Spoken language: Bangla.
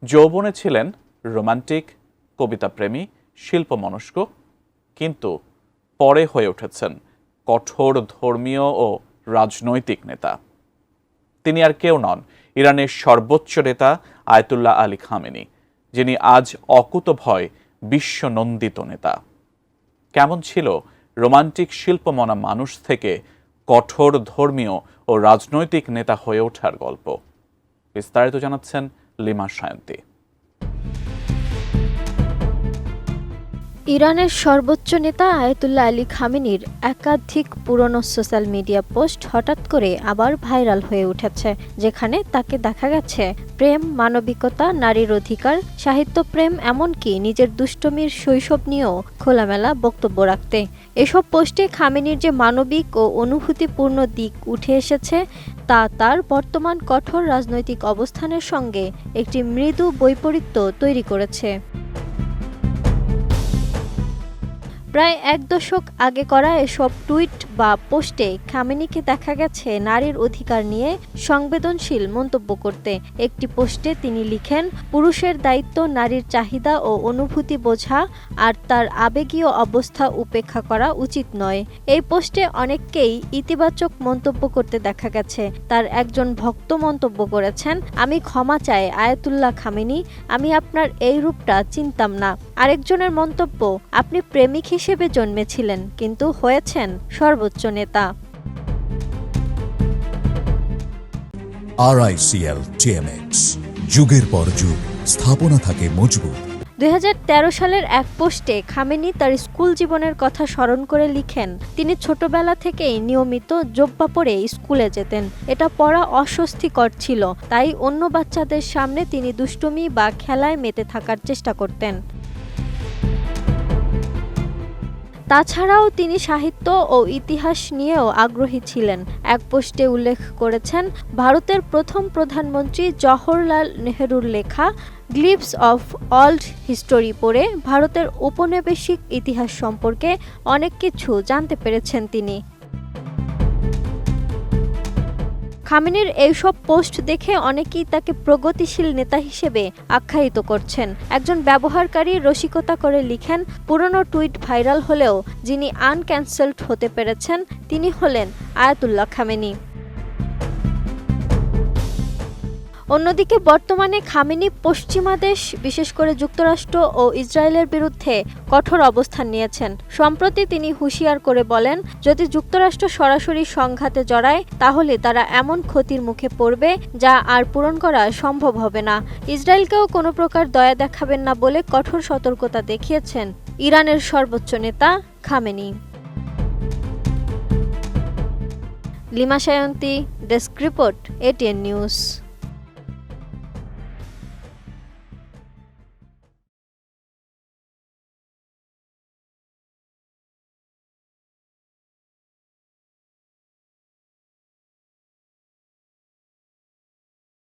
যৌবনে ছিলেন রোমান্টিক, কবিতাপ্রেমী, শিল্পমনস্ক, কিন্তু পরে হয়ে উঠেছেন কঠোর ধর্মীয় ও রাজনৈতিক নেতা। তিনি আর কেউ নন, ইরানের সর্বোচ্চ নেতা আয়াতুল্লাহ আলী খামেনি, যিনি আজ অকুতভয় বিশ্বনন্দিত নেতা। কেমন ছিল রোমান্টিক শিল্পমনা মানুষ থেকে কঠোর ধর্মীয় ও রাজনৈতিক নেতা হয়ে ওঠার গল্প? বিস্তারিত জানাচ্ছেন লিমা সায়ন্তী। ইরানের সর্বোচ্চ নেতা আয়াতুল্লাহ আলী খামেনির একাধিক পুরনো সোশ্যাল মিডিয়া পোস্ট হঠাৎ করে আবার ভাইরাল হয়ে উঠেছে, যেখানে তাকে দেখা গেছে প্রেম, মানবিকতা, নারীর অধিকার, সাহিত্যপ্রেম, এমনকি নিজের দুষ্টমির শৈশব নিয়েও খোলামেলা বক্তব্য রাখতে। এসব পোস্টে খামেনির যে মানবিক ও অনুভূতিপূর্ণ দিক উঠে এসেছে, তা তার বর্তমান কঠোর রাজনৈতিক অবস্থানের সঙ্গে একটি মৃদু বৈপরীত্য তৈরি করেছে। প্রায় এক দশক আগে করা এসব টুইট বা পোস্টে খামেনিকে দেখা গেছে নারীর অধিকার নিয়ে সংবেদনশীল মন্তব্য করতে। একটি পোস্টে তিনি লিখেন, পুরুষের দায়িত্ব নারীর চাহিদা ও অনুভূতি বোঝা আর তার আবেগীয় অবস্থা উপেক্ষা করা উচিত নয়। এই পোস্টে অনেককেই ইতিবাচক মন্তব্য করতে দেখা গেছে। তার একজন ভক্ত মন্তব্য করেছেন, আমি ক্ষমা চাই আয়াতুল্লাহ খামেনি, আমি আপনার এই রূপটা চিনতাম না। আরেকজনের মন্তব্য, আপনি প্রেমিক হিসেবে জন্মেছিলেন, কিন্তু হয়েছেন সর্বোচ্চ নেতা। RICL TMX, যুগের পর যুগ স্থাপনা থাকে মজবুত। 2013 সালের এক পোস্টে খামেনি তার স্কুল জীবনের কথা স্মরণ করে লিখেন, তিনি ছোটবেলা থেকেই নিয়মিত জোব্বা পরে স্কুলে যেতেন। এটা পড়া অস্বস্তিকর ছিল, তাই অন্য বাচ্চাদের সামনে তিনি দুষ্টুমি বা খেলায় মেতে থাকার চেষ্টা করতেন। তাছাড়াও তিনি সাহিত্য ও ইতিহাস নিয়েও আগ্রহী ছিলেন। এক পোস্টে উল্লেখ করেছেন, ভারতের প্রথম প্রধানমন্ত্রী জওহরলাল নেহরুর লেখা গ্লিপস অফ ওল্ড হিস্টোরি পড়ে ভারতের ঔপনিবেশিক ইতিহাস সম্পর্কে অনেক কিছু জানতে পেরেছেন তিনি। খামেনির এইসব পোস্ট দেখে অনেকেই তাকে প্রগতিশীল নেতা হিসেবে আখ্যায়িত করছেন। একজন ব্যবহারকারী রসিকতা করে লিখেন, পুরনো টুইট ভাইরাল হলেও যিনি আনক্যান্সেলড হতে পেরেছেন তিনি হলেন আয়াতুল্লাহ খামেনি। অন্যদিকে বর্তমানে খামেনি পশ্চিমা দেশ, বিশেষ করে যুক্তরাষ্ট্র ও ইসরায়েলের বিরুদ্ধে কঠোর অবস্থান নিয়েছেন। সম্প্রতি তিনি হুঁশিয়ার করে বলেন, যদি যুক্তরাষ্ট্র সরাসরি সংঘাতে জড়ায় তাহলে তারা এমন ক্ষতির মুখে পড়বে যা আর পূরণ করা সম্ভব হবে না। ইসরায়েলকেও কোনো প্রকার দয়া দেখাবেন না বলে কঠোর সতর্কতা দেখিয়েছেন ইরানের সর্বোচ্চ নেতা Khamenei. Lima Sayanti, desk report, ATN news.